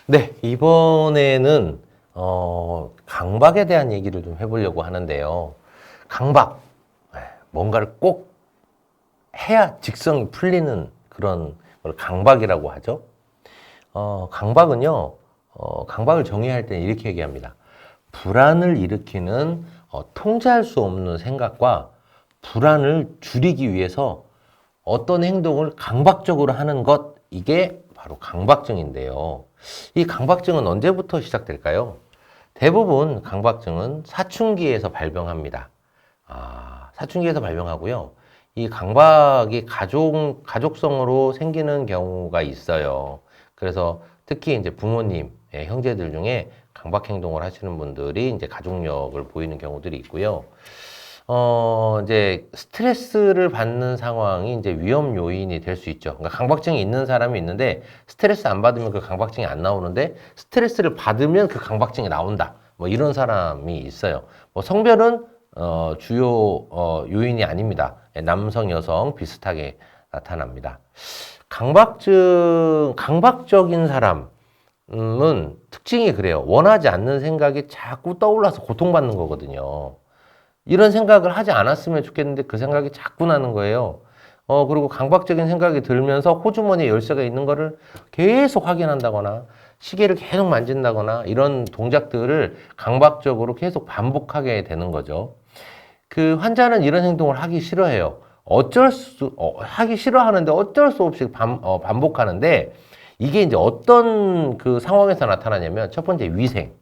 네, 이번에는 강박에 대한 얘기를 좀 해보려고 하는데요. 강박, 뭔가를 꼭 해야 직성이 풀리는 그런 걸 강박이라고 하죠. 강박은요, 강박을 정의할 때는 이렇게 얘기합니다. 불안을 일으키는 통제할 수 없는 생각과 불안을 줄이기 위해서 어떤 행동을 강박적으로 하는 것, 이게 바로 강박증인데요. 이 강박증은 언제부터 시작될까요? 대부분 강박증은 사춘기에서 발병합니다. 사춘기에서 발병하고요. 이 강박이 가족성으로 생기는 경우가 있어요. 그래서 특히 이제 부모님, 형제들 중에 강박 행동을 하시는 분들이 이제 가족력을 보이는 경우들이 있고요. 이제 스트레스를 받는 상황이 이제 위험 요인이 될 수 있죠. 그러니까 강박증이 있는 사람이 있는데 스트레스 안 받으면 그 강박증이 안 나오는데 스트레스를 받으면 그 강박증이 나온다. 뭐 이런 사람이 있어요. 뭐 성별은 주요 요인이 아닙니다. 남성, 여성 비슷하게 나타납니다. 강박적인 사람은 특징이 그래요. 원하지 않는 생각이 자꾸 떠올라서 고통받는 거거든요. 이런 생각을 하지 않았으면 좋겠는데 그 생각이 자꾸 나는 거예요. 그리고 강박적인 생각이 들면서 호주머니에 열쇠가 있는 거를 계속 확인한다거나 시계를 계속 만진다거나 이런 동작들을 강박적으로 계속 반복하게 되는 거죠. 그 환자는 이런 행동을 하기 싫어해요. 하기 싫어하는데 어쩔 수 없이 반복하는데 이게 이제 어떤 그 상황에서 나타나냐면 첫 번째 위생.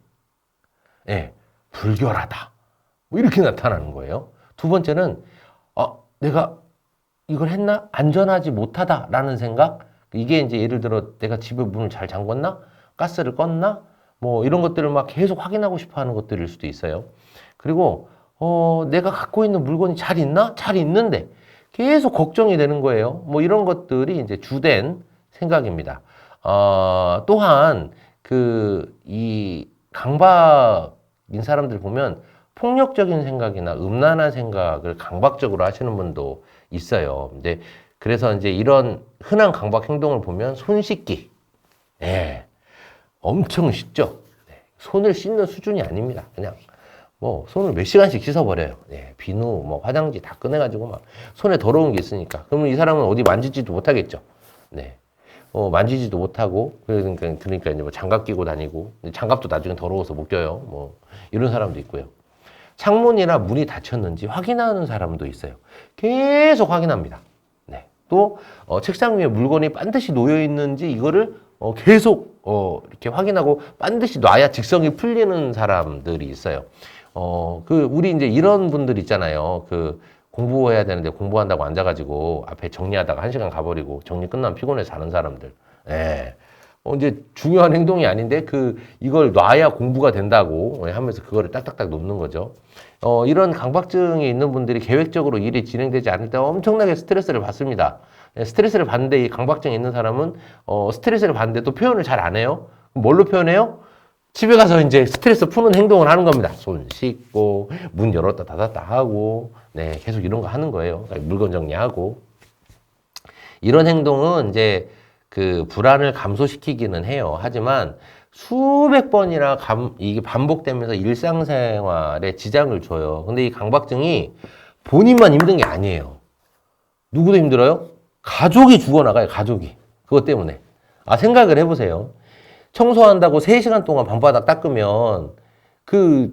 예, 불결하다. 뭐 이렇게 나타나는 거예요. 두 번째는 내가 이걸 했나? 안전하지 못하다라는 생각. 이게 이제 예를 들어 내가 집에 문을 잘 잠궜나? 가스를 껐나? 뭐 이런 것들을 막 계속 확인하고 싶어 하는 것들일 수도 있어요. 그리고 내가 갖고 있는 물건이 잘 있나? 잘 있는데 계속 걱정이 되는 거예요. 뭐 이런 것들이 이제 주된 생각입니다. 또한 이 강박인 사람들 보면 폭력적인 생각이나 음란한 생각을 강박적으로 하시는 분도 있어요. 근데 그래서 이제 이런 흔한 강박 행동을 보면 손 씻기. 엄청 씻죠. 손을 씻는 수준이 아닙니다. 그냥 뭐 손을 몇 시간씩 씻어버려요. 비누, 뭐 화장지 다 꺼내가지고 막 손에 더러운 게 있으니까. 그러면 이 사람은 어디 만지지도 못하겠죠. 만지지도 못하고 그러니까 이제 뭐 장갑 끼고 다니고 장갑도 나중에 더러워서 못 껴요. 뭐 이런 사람도 있고요. 창문이나 문이 닫혔는지 확인하는 사람도 있어요. 계속 확인합니다. 또 책상 위에 물건이 반드시 놓여 있는지 이거를 계속 이렇게 확인하고 반드시 놔야 직성이 풀리는 사람들이 있어요. 우리 이제 이런 분들 있잖아요. 공부해야 되는데 공부한다고 앉아가지고 앞에 정리하다가 1시간 가버리고 정리 끝나면 피곤해서 자는 사람들. 이제 중요한 행동이 아닌데 이걸 놔야 공부가 된다고 하면서 그거를 딱딱딱 놓는 거죠. 이런 강박증이 있는 분들이 계획적으로 일이 진행되지 않을 때 엄청나게 스트레스를 받습니다. 스트레스를 받는데 이 강박증이 있는 사람은 스트레스를 받는데 또 표현을 잘 안 해요. 뭘로 표현해요? 집에 가서 이제 스트레스 푸는 행동을 하는 겁니다. 손 씻고 문 열었다 닫았다 하고 계속 이런 거 하는 거예요. 물건 정리하고 이런 행동은 이제 불안을 감소시키기는 해요. 하지만 수백 번이나 이게 반복되면서 일상생활에 지장을 줘요. 근데 이 강박증이 본인만 힘든 게 아니에요. 누구도 힘들어요? 가족이 죽어나가요, 가족이. 그것 때문에. 생각을 해보세요. 청소한다고 3시간 동안 방바닥 닦으면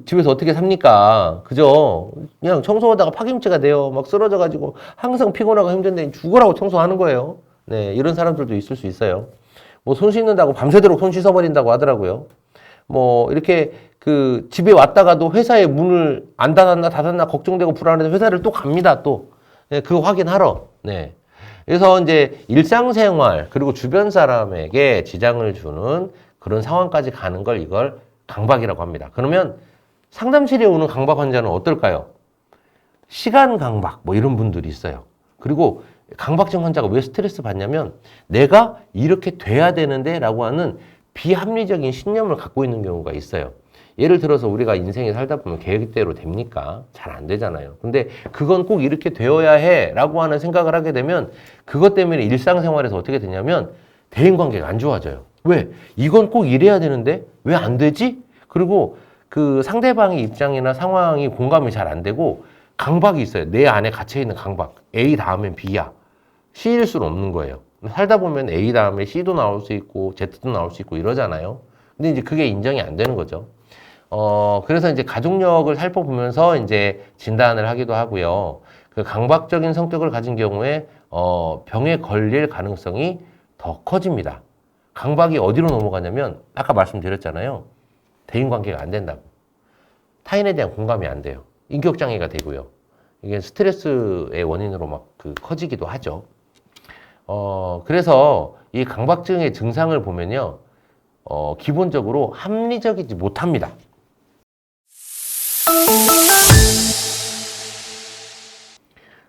집에서 어떻게 삽니까? 그죠? 그냥 청소하다가 파김치가 돼요. 막 쓰러져가지고 항상 피곤하고 힘든데 죽으라고 청소하는 거예요. 이런 사람들도 있을 수 있어요. 뭐 손 씻는다고 밤새도록 손 씻어버린다고 하더라고요. 뭐 이렇게 집에 왔다가도 회사에 문을 안 닫았나 걱정되고 불안해서 회사를 또 갑니다. 또 그거 확인하러. 그래서 이제 일상생활 그리고 주변 사람에게 지장을 주는 그런 상황까지 가는 걸 이걸 강박이라고 합니다. 그러면 상담실에 오는 강박 환자는 어떨까요? 시간 강박 뭐 이런 분들이 있어요. 그리고 강박증 환자가 왜 스트레스 받냐면 내가 이렇게 돼야 되는데 라고 하는 비합리적인 신념을 갖고 있는 경우가 있어요. 예를 들어서 우리가 인생에 살다 보면 계획대로 됩니까? 잘 안 되잖아요. 근데 그건 꼭 이렇게 되어야 해 라고 하는 생각을 하게 되면 그것 때문에 일상생활에서 어떻게 되냐면 대인관계가 안 좋아져요. 왜? 이건 꼭 이래야 되는데 왜 안 되지? 그리고 그 상대방의 입장이나 상황이 공감이 잘 안 되고 강박이 있어요. 내 안에 갇혀있는 강박. A 다음엔 B야. C일 수는 없는 거예요. 살다 보면 A 다음에 C도 나올 수 있고 Z도 나올 수 있고 이러잖아요. 근데 이제 그게 인정이 안 되는 거죠. 그래서 이제 가족력을 살펴보면서 이제 진단을 하기도 하고요. 그 강박적인 성격을 가진 경우에, 병에 걸릴 가능성이 더 커집니다. 강박이 어디로 넘어가냐면, 아까 말씀드렸잖아요. 대인관계가 안 된다고. 타인에 대한 공감이 안 돼요. 인격장애가 되고요. 이게 스트레스의 원인으로 막 커지기도 하죠. 그래서 이 강박증의 증상을 보면요. 기본적으로 합리적이지 못합니다.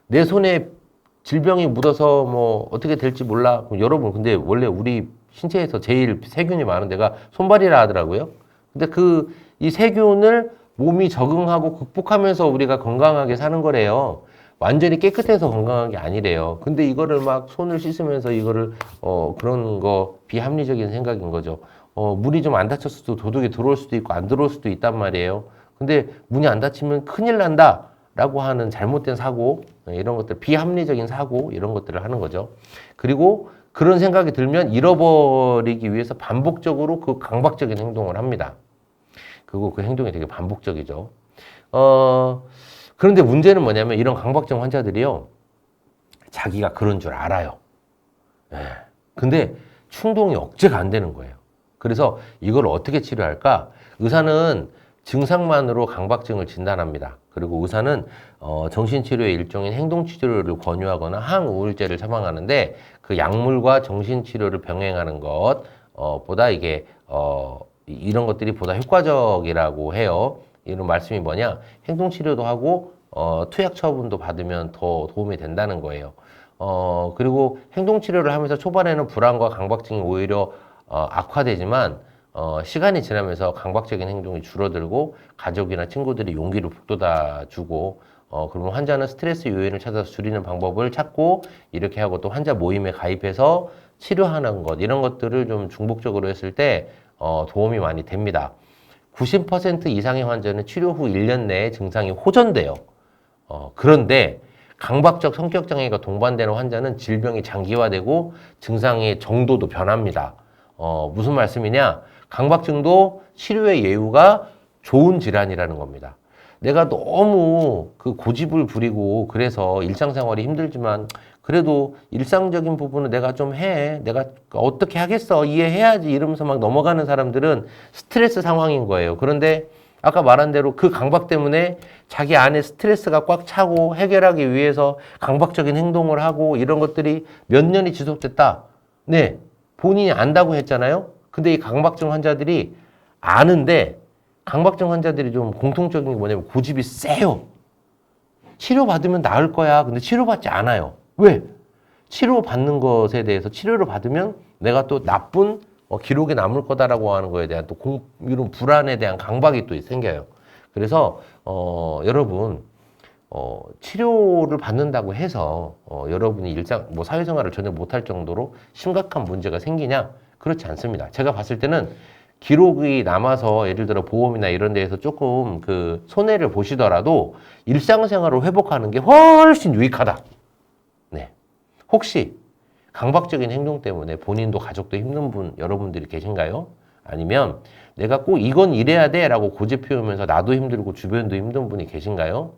내 손에 질병이 묻어서 뭐 어떻게 될지 몰라. 여러분, 근데 원래 우리 신체에서 제일 세균이 많은 데가 손발이라 하더라고요. 근데 이 세균을 몸이 적응하고 극복하면서 우리가 건강하게 사는 거래요. 완전히 깨끗해서 건강한 게 아니래요. 근데 이거를 막 손을 씻으면서 이거를, 그런 거 비합리적인 생각인 거죠. 문이 좀 안 닫혔어도 도둑이 들어올 수도 있고 안 들어올 수도 있단 말이에요. 근데 문이 안 닫히면 큰일 난다 라고 하는 잘못된 사고, 이런 것들, 비합리적인 사고, 이런 것들을 하는 거죠. 그리고 그런 생각이 들면 잃어버리기 위해서 반복적으로 그 강박적인 행동을 합니다. 그리고 그 행동이 되게 반복적이죠. 그런데 문제는 뭐냐면 이런 강박증 환자들이요. 자기가 그런 줄 알아요. 근데 충동이 억제가 안 되는 거예요. 그래서 이걸 어떻게 치료할까? 의사는 증상만으로 강박증을 진단합니다. 그리고 의사는 정신치료의 일종인 행동치료를 권유하거나 항우울제를 처방하는데 그 약물과 정신치료를 병행하는 것 보다 이게 이런 것들이 보다 효과적이라고 해요. 이런 말씀이 뭐냐? 행동치료도 하고 투약 처분도 받으면 더 도움이 된다는 거예요. 그리고 행동치료를 하면서 초반에는 불안과 강박증이 오히려 악화되지만 시간이 지나면서 강박적인 행동이 줄어들고 가족이나 친구들이 용기를 북돋아주고 그러면 환자는 스트레스 요인을 찾아서 줄이는 방법을 찾고 이렇게 하고 또 환자 모임에 가입해서 치료하는 것 이런 것들을 좀 중복적으로 했을 때 도움이 많이 됩니다. 90% 이상의 환자는 치료 후 1년 내에 증상이 호전돼요. 그런데 강박적 성격 장애가 동반되는 환자는 질병이 장기화되고 증상의 정도도 변합니다. 무슨 말씀이냐? 강박증도 치료의 예후가 좋은 질환이라는 겁니다. 내가 너무 그 고집을 부리고 그래서 일상생활이 힘들지만 그래도 일상적인 부분은 내가 좀 해. 내가 어떻게 하겠어. 이해해야지. 이러면서 막 넘어가는 사람들은 스트레스 상황인 거예요. 그런데 아까 말한 대로 그 강박 때문에 자기 안에 스트레스가 꽉 차고 해결하기 위해서 강박적인 행동을 하고 이런 것들이 몇 년이 지속됐다. 네. 본인이 안다고 했잖아요. 근데 이 강박증 환자들이 아는데 강박증 환자들이 좀 공통적인 게 뭐냐면 고집이 세요. 치료받으면 나을 거야. 근데 치료받지 않아요. 왜? 치료받는 것에 대해서 치료를 받으면 내가 또 나쁜 기록에 남을 거다라고 하는 거에 대한 또 이런 불안에 대한 강박이 또 생겨요. 그래서 여러분 치료를 받는다고 해서 여러분이 일상 뭐 사회생활을 전혀 못할 정도로 심각한 문제가 생기냐? 그렇지 않습니다. 제가 봤을 때는 기록이 남아서 예를 들어 보험이나 이런 데에서 조금 그 손해를 보시더라도 일상생활을 회복하는 게 훨씬 유익하다. 네. 혹시 강박적인 행동 때문에 본인도 가족도 힘든 분 여러분들이 계신가요? 아니면 내가 꼭 이건 이래야 돼 라고 고집 피우면서 나도 힘들고 주변도 힘든 분이 계신가요?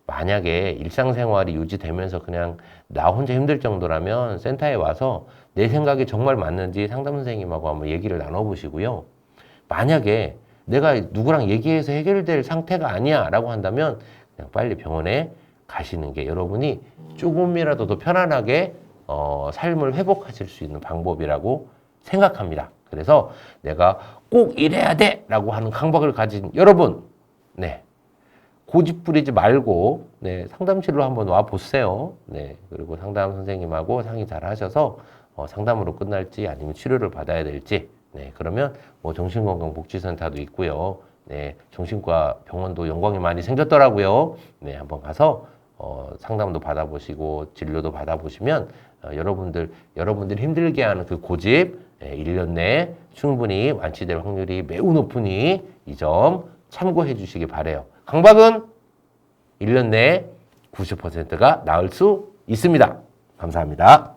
만약에 일상생활이 유지되면서 그냥 나 혼자 힘들 정도라면 센터에 와서 내 생각이 정말 맞는지 상담 선생님하고 한번 얘기를 나눠보시고요. 만약에 내가 누구랑 얘기해서 해결될 상태가 아니야 라고 한다면 그냥 빨리 병원에 가시는 게 여러분이 조금이라도 더 편안하게 삶을 회복하실 수 있는 방법이라고 생각합니다. 그래서 내가 꼭 이래야 돼 라고 하는 강박을 가진 여러분, 네. 고집 부리지 말고, 네. 상담실로 한번 와 보세요. 네. 그리고 상담 선생님하고 상의 잘 하셔서 상담으로 끝날지 아니면 치료를 받아야 될지, 네. 그러면 뭐 정신건강복지센터도 있고요. 네, 정신과 병원도 영광이 많이 생겼더라고요. 네, 한번 가서 상담도 받아보시고 진료도 받아보시면 여러분들 힘들게 하는 그 고집 1년 내에 충분히 완치될 확률이 매우 높으니 이 점 참고해 주시기 바래요. 강박은 1년 내에 90%가 나을 수 있습니다. 감사합니다.